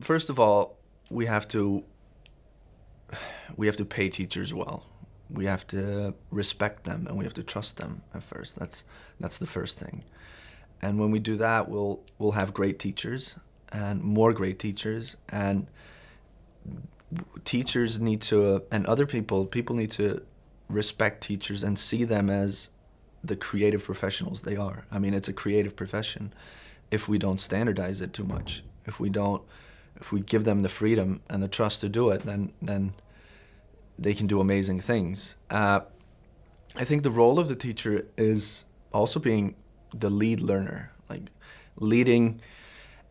first of all, we have to pay teachers well. We have to respect them and we have to trust them at first. That's the first thing. And when we do that, we'll have great teachers and more great teachers, and teachers need to, and other people need to respect teachers and see them as the creative professionals they are. I mean, it's a creative profession. If we don't standardize it too much, if we give them the freedom and the trust to do it, then they can do amazing things. I think the role of the teacher is also being the lead learner, like leading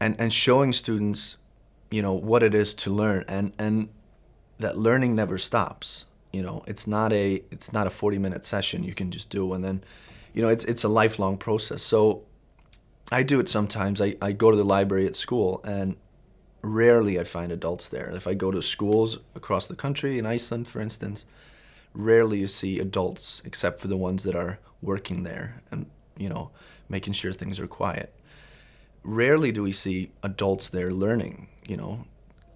and showing students, what it is to learn, and that learning never stops. It's not a 40-minute session you can just do, and then, it's a lifelong process. So I do it sometimes. I go to the library at school, and rarely I find adults there. If I go to schools across the country, in Iceland, for instance, rarely you see adults except for the ones that are working there and, making sure things are quiet. Rarely do we see adults there learning,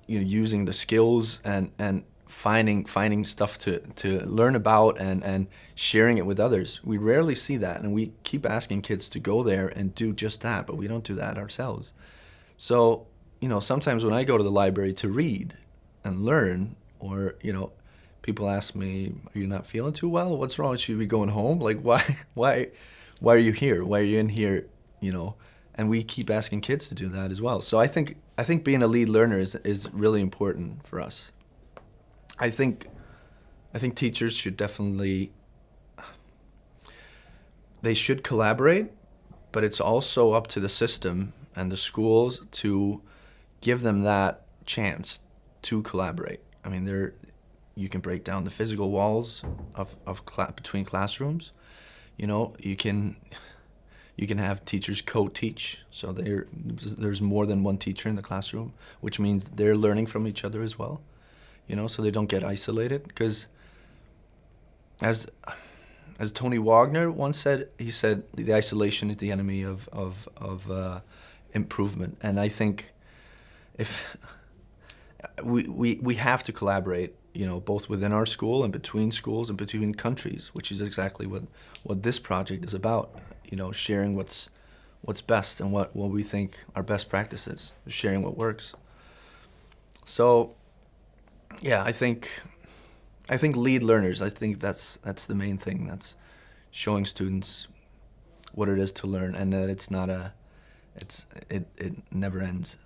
using the skills and finding stuff to learn about and sharing it with others. We rarely see that, and we keep asking kids to go there and do just that, but we don't do that ourselves. So, sometimes when I go to the library to read and learn, or, people ask me, "Are you not feeling too well? What's wrong? Should we be going home? Like, why are you here? Why are you in here?" And we keep asking kids to do that as well. So I think being a lead learner is really important for us. I think teachers should definitely, they should collaborate, but it's also up to the system and the schools to give them that chance to collaborate. I mean, you can break down the physical walls between classrooms. You can have teachers co-teach, so there's more than one teacher in the classroom, which means they're learning from each other as well, so they don't get isolated. Because as Tony Wagner once said, he said, the isolation is the enemy of improvement. And I think if we have to collaborate, both within our school and between schools and between countries, which is exactly what this project is about. Sharing what's best and what we think are best practices, sharing what works. So, yeah, I think lead learners. I think that's the main thing. That's showing students what it is to learn, and that it never ends.